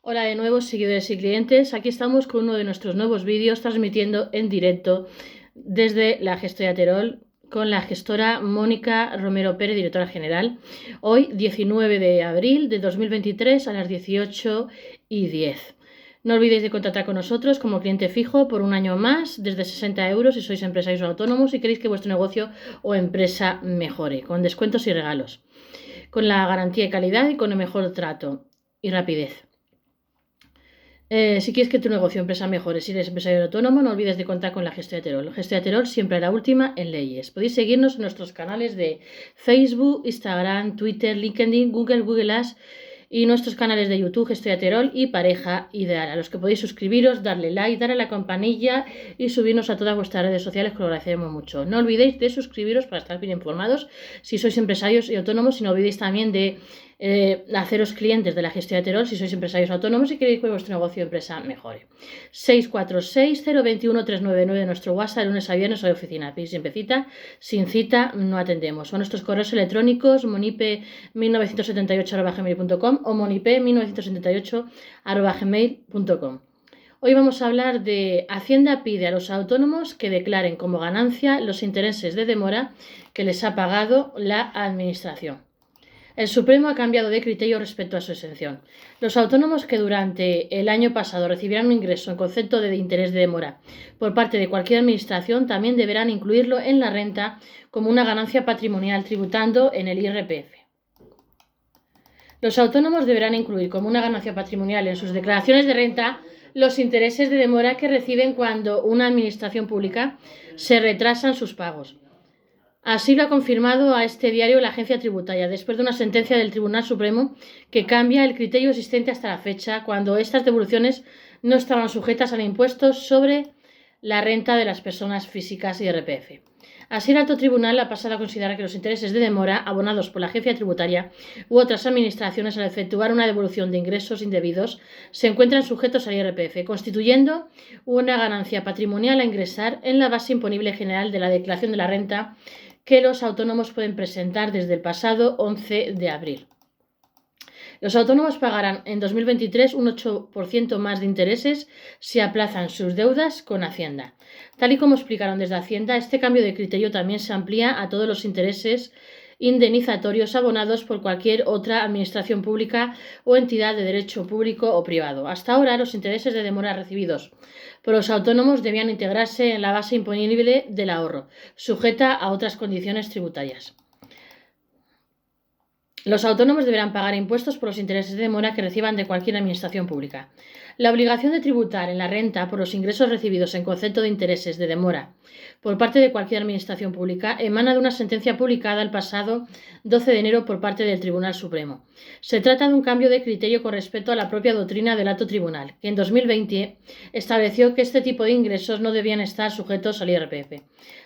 Hola de nuevo, seguidores y clientes. Aquí estamos con uno de nuestros nuevos vídeos transmitiendo en directo desde la gestoría Terol con la gestora Mónica Romero Pérez, directora general. Hoy, 19 de abril de 2023 a las 18:10. No olvidéis de contactar con nosotros como cliente fijo por un año más, desde 60 euros si sois empresarios o autónomos y queréis que vuestro negocio o empresa mejore, con descuentos y regalos, con la garantía de calidad y con el mejor trato y rapidez. Si quieres que tu negocio o empresa mejore, si eres empresario autónomo, no olvides de contar con la Gestoría Terol. Gestoría Terol siempre la última en leyes. Podéis seguirnos en nuestros canales de Facebook, Instagram, Twitter, LinkedIn, Google Ads y nuestros canales de YouTube, Gestoría Terol y Pareja Ideal, a los que podéis suscribiros, darle like, darle a la campanilla y subirnos a todas vuestras redes sociales, que lo agradeceremos mucho. No olvidéis de suscribiros para estar bien informados si sois empresarios y autónomos y no olvidéis también de haceros clientes de la Gestoría Terol si sois empresarios autónomos y queréis que vuestro negocio o empresa mejore. 646-021-399 nuestro WhatsApp, lunes a viernes de oficina. Pedís siempre cita, sin cita no atendemos. O nuestros correos electrónicos monipe1978@gmail.com o monipe1978@gmail.com. Hoy vamos a hablar de Hacienda pide a los autónomos que declaren como ganancia los intereses de demora que les ha pagado la administración. El Supremo ha cambiado de criterio respecto a su exención. Los autónomos que durante el año pasado recibirán un ingreso en concepto de interés de demora por parte de cualquier administración también deberán incluirlo en la renta como una ganancia patrimonial tributando en el IRPF. Los autónomos deberán incluir como una ganancia patrimonial en sus declaraciones de renta los intereses de demora que reciben cuando una administración pública se retrasan sus pagos. Así lo ha confirmado a este diario la agencia tributaria, después de una sentencia del Tribunal Supremo que cambia el criterio existente hasta la fecha, cuando estas devoluciones no estaban sujetas al impuesto sobre la renta de las personas físicas y IRPF. Así, el alto tribunal ha pasado a considerar que los intereses de demora abonados por la agencia tributaria u otras administraciones al efectuar una devolución de ingresos indebidos se encuentran sujetos al IRPF, constituyendo una ganancia patrimonial a ingresar en la base imponible general de la declaración de la renta que los autónomos pueden presentar desde el pasado 11 de abril. Los autónomos pagarán en 2023 un 8% más de intereses si aplazan sus deudas con Hacienda. Tal y como explicaron desde Hacienda, este cambio de criterio también se amplía a todos los intereses indemnizatorios abonados por cualquier otra administración pública o entidad de derecho público o privado. Hasta ahora, los intereses de demora recibidos por los autónomos debían integrarse en la base imponible del ahorro, sujeta a otras condiciones tributarias. Los autónomos deberán pagar impuestos por los intereses de demora que reciban de cualquier administración pública. La obligación de tributar en la renta por los ingresos recibidos en concepto de intereses de demora por parte de cualquier administración pública emana de una sentencia publicada el pasado 12 de enero por parte del Tribunal Supremo. Se trata de un cambio de criterio con respecto a la propia doctrina del alto tribunal, que en 2020 estableció que este tipo de ingresos no debían estar sujetos al IRPF.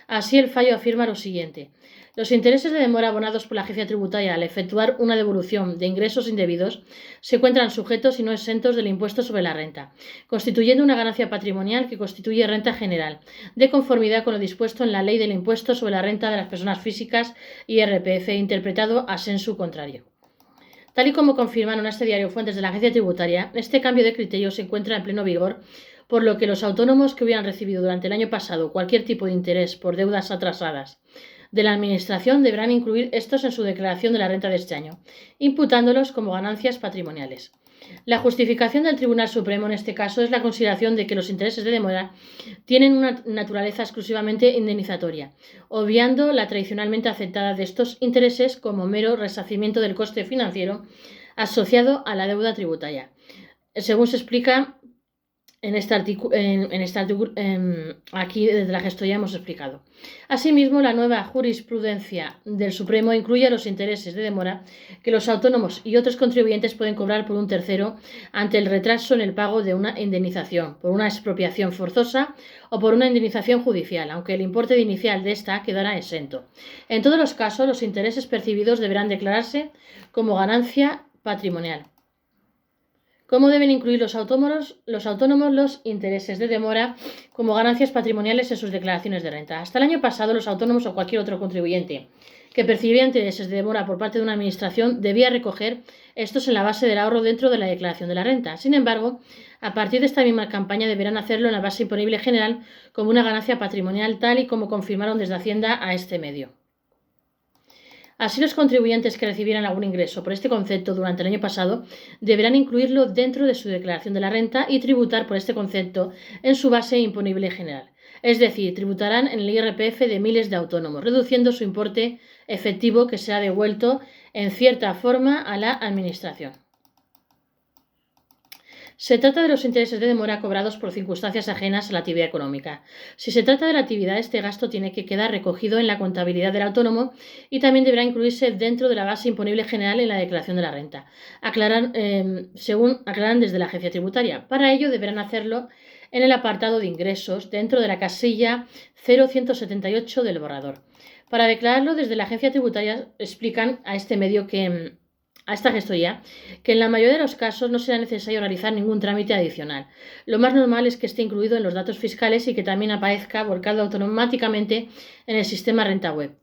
Así, el fallo afirma lo siguiente: los intereses de demora abonados por la agencia tributaria al efectuar una devolución de ingresos indebidos se encuentran sujetos y no exentos del impuesto sobre la renta, constituyendo una ganancia patrimonial que constituye renta general, de conformidad con lo dispuesto en la Ley del Impuesto sobre la Renta de las Personas Físicas IRPF, interpretado a sensu contrario. Tal y como confirmaron a este diario fuentes de la agencia tributaria, este cambio de criterio se encuentra en pleno vigor, por lo que los autónomos que hubieran recibido durante el año pasado cualquier tipo de interés por deudas atrasadas de la Administración deberán incluir estos en su declaración de la renta de este año, imputándolos como ganancias patrimoniales. La justificación del Tribunal Supremo en este caso es la consideración de que los intereses de demora tienen una naturaleza exclusivamente indemnizatoria, obviando la tradicionalmente aceptada de estos intereses como mero resarcimiento del coste financiero asociado a la deuda tributaria. Según se explica aquí desde la gestoría hemos explicado. Asimismo, la nueva jurisprudencia del Supremo incluye los intereses de demora que los autónomos y otros contribuyentes pueden cobrar por un tercero ante el retraso en el pago de una indemnización, por una expropiación forzosa o por una indemnización judicial, aunque el importe inicial de esta quedará exento. En todos los casos, los intereses percibidos deberán declararse como ganancia patrimonial. ¿Cómo deben incluir los autónomos los intereses de demora como ganancias patrimoniales en sus declaraciones de renta? Hasta el año pasado, los autónomos o cualquier otro contribuyente que percibía intereses de demora por parte de una administración debía recoger estos en la base del ahorro dentro de la declaración de la renta. Sin embargo, a partir de esta misma campaña deberán hacerlo en la base imponible general como una ganancia patrimonial, tal y como confirmaron desde Hacienda a este medio. Así, los contribuyentes que recibieran algún ingreso por este concepto durante el año pasado deberán incluirlo dentro de su declaración de la renta y tributar por este concepto en su base imponible general. Es decir, tributarán en el IRPF de miles de autónomos, reduciendo su importe efectivo que será devuelto en cierta forma a la Administración. Se trata de los intereses de demora cobrados por circunstancias ajenas a la actividad económica. Si se trata de la actividad, este gasto tiene que quedar recogido en la contabilidad del autónomo y también deberá incluirse dentro de la base imponible general en la declaración de la renta, según aclaran desde la agencia tributaria. Para ello deberán hacerlo en el apartado de ingresos dentro de la casilla 0178 del borrador. Para declararlo, desde la agencia tributaria explican a este medio a esta gestoría, que en la mayoría de los casos no será necesario realizar ningún trámite adicional. Lo más normal es que esté incluido en los datos fiscales y que también aparezca volcado automáticamente en el sistema Renta Web.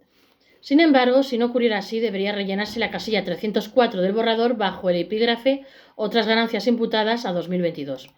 Sin embargo, si no ocurriera así, debería rellenarse la casilla 304 del borrador bajo el epígrafe Otras ganancias imputadas a 2022.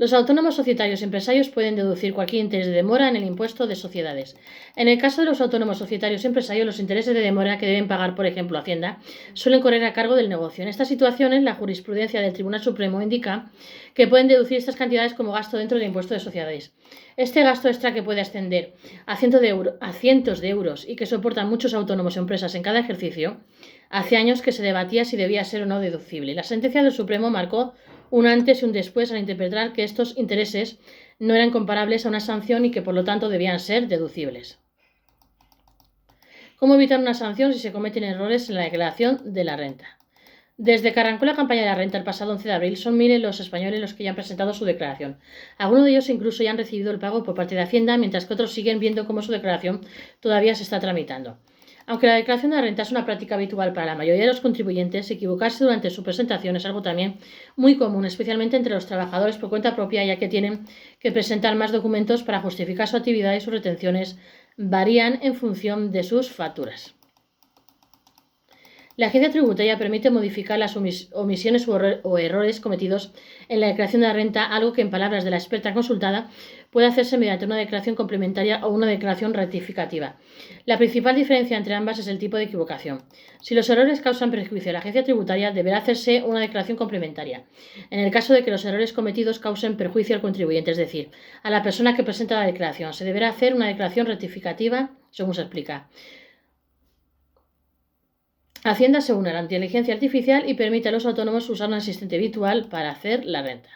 Los autónomos societarios y empresarios pueden deducir cualquier interés de demora en el impuesto de sociedades. En el caso de los autónomos societarios y empresarios, los intereses de demora que deben pagar, por ejemplo, Hacienda, suelen correr a cargo del negocio. En estas situaciones, la jurisprudencia del Tribunal Supremo indica que pueden deducir estas cantidades como gasto dentro del impuesto de sociedades. Este gasto extra, que puede ascender a cientos de euros y que soportan muchos autónomos y empresas en cada ejercicio, hace años que se debatía si debía ser o no deducible. La sentencia del Supremo marcó un antes y un después al interpretar que estos intereses no eran comparables a una sanción y que por lo tanto debían ser deducibles. ¿Cómo evitar una sanción si se cometen errores en la declaración de la renta? Desde que arrancó la campaña de la renta el pasado 11 de abril, son miles los españoles los que ya han presentado su declaración. Algunos de ellos incluso ya han recibido el pago por parte de Hacienda, mientras que otros siguen viendo cómo su declaración todavía se está tramitando. Aunque la declaración de la renta es una práctica habitual para la mayoría de los contribuyentes, equivocarse durante su presentación es algo también muy común, especialmente entre los trabajadores por cuenta propia, ya que tienen que presentar más documentos para justificar su actividad y sus retenciones varían en función de sus facturas. La agencia tributaria permite modificar las omisiones o errores cometidos en la declaración de la renta, algo que, en palabras de la experta consultada, puede hacerse mediante una declaración complementaria o una declaración rectificativa. La principal diferencia entre ambas es el tipo de equivocación. Si los errores causan perjuicio a la agencia tributaria, deberá hacerse una declaración complementaria. En el caso de que los errores cometidos causen perjuicio al contribuyente, es decir, a la persona que presenta la declaración, se deberá hacer una declaración rectificativa, según se explica. Hacienda se une a la inteligencia artificial y permite a los autónomos usar un asistente virtual para hacer la renta.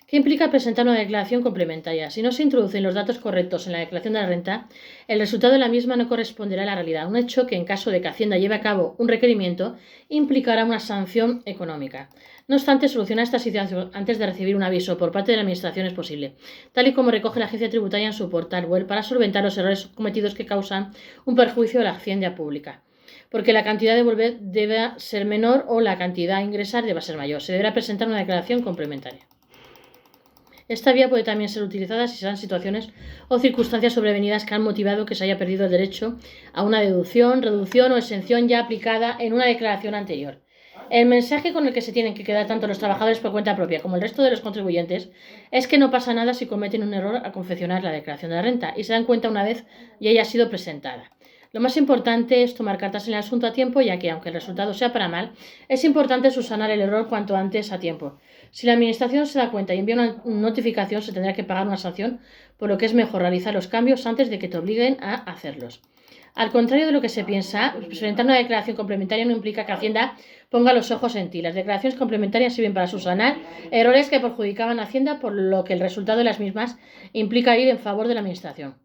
¿Qué implica presentar una declaración complementaria? Si no se introducen los datos correctos en la declaración de la renta, el resultado de la misma no corresponderá a la realidad, un hecho que, en caso de que Hacienda lleve a cabo un requerimiento, implicará una sanción económica. No obstante, solucionar esta situación antes de recibir un aviso por parte de la Administración es posible, tal y como recoge la agencia tributaria en su portal web, para solventar los errores cometidos que causan un perjuicio a la hacienda pública. Porque la cantidad de devolver debe ser menor o la cantidad a ingresar debe ser mayor. Se deberá presentar una declaración complementaria. Esta vía puede también ser utilizada si se dan situaciones o circunstancias sobrevenidas que han motivado que se haya perdido el derecho a una deducción, reducción o exención ya aplicada en una declaración anterior. El mensaje con el que se tienen que quedar tanto los trabajadores por cuenta propia como el resto de los contribuyentes es que no pasa nada si cometen un error al confeccionar la declaración de la renta y se dan cuenta una vez ya haya sido presentada. Lo más importante es tomar cartas en el asunto a tiempo, ya que, aunque el resultado sea para mal, es importante subsanar el error cuanto antes a tiempo. Si la Administración se da cuenta y envía una notificación, se tendrá que pagar una sanción, por lo que es mejor realizar los cambios antes de que te obliguen a hacerlos. Al contrario de lo que se piensa, presentar una declaración complementaria no implica que Hacienda ponga los ojos en ti. Las declaraciones complementarias sirven para subsanar errores que perjudicaban a Hacienda, por lo que el resultado de las mismas implica ir en favor de la Administración.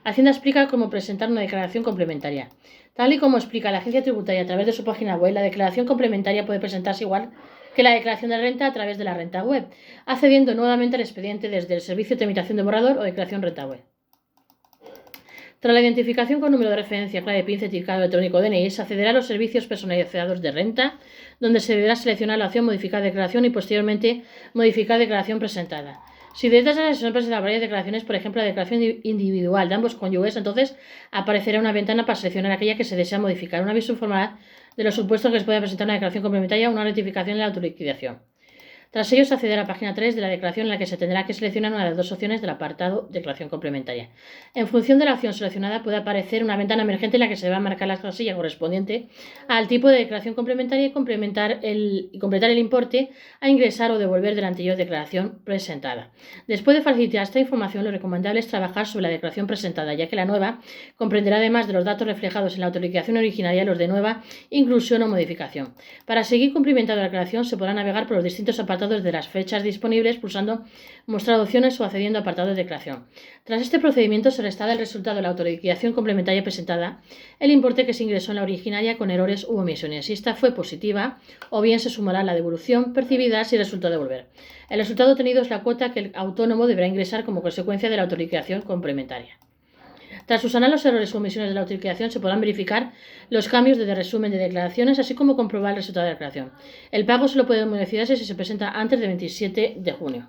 Hacienda explica cómo presentar una declaración complementaria. Tal y como explica la agencia tributaria a través de su página web, la declaración complementaria puede presentarse igual que la declaración de renta a través de la renta web, accediendo nuevamente al expediente desde el servicio de tramitación de borrador o declaración renta web. Tras la identificación con número de referencia, clave PIN, certificado electrónico DNI, se accederá a los servicios personalizados de renta, donde se deberá seleccionar la opción modificar declaración y posteriormente modificar declaración presentada. Si detrás de la sesión presentan varias declaraciones, por ejemplo, la declaración individual de ambos cónyuges, entonces aparecerá una ventana para seleccionar aquella que se desea modificar. Un aviso informará de los supuestos que se puede presentar una declaración complementaria o una rectificación en la autoliquidación. Tras ello, se accede a la página 3 de la declaración en la que se tendrá que seleccionar una de las dos opciones del apartado Declaración complementaria. En función de la opción seleccionada puede aparecer una ventana emergente en la que se va a marcar la casilla correspondiente al tipo de declaración complementaria y completar el importe a ingresar o devolver de la anterior declaración presentada. Después de facilitar esta información, lo recomendable es trabajar sobre la declaración presentada, ya que la nueva comprenderá además de los datos reflejados en la autorización originaria los de nueva inclusión o modificación. Para seguir cumplimentando la declaración se podrá navegar por los distintos apartados de las fechas disponibles pulsando mostrar opciones o accediendo a apartados de declaración. Tras este procedimiento se restará el resultado de la autoliquidación complementaria presentada, el importe que se ingresó en la originaria con errores u omisiones. Si esta fue positiva, o bien se sumará la devolución percibida si resultó devolver. El resultado obtenido es la cuota que el autónomo deberá ingresar como consecuencia de la autoliquidación complementaria. Tras subsanar los errores o omisiones de la autoliquidación, se podrán verificar los cambios de resumen de declaraciones, así como comprobar el resultado de la declaración. El pago solo puede modificarse si se presenta antes del 27 de junio.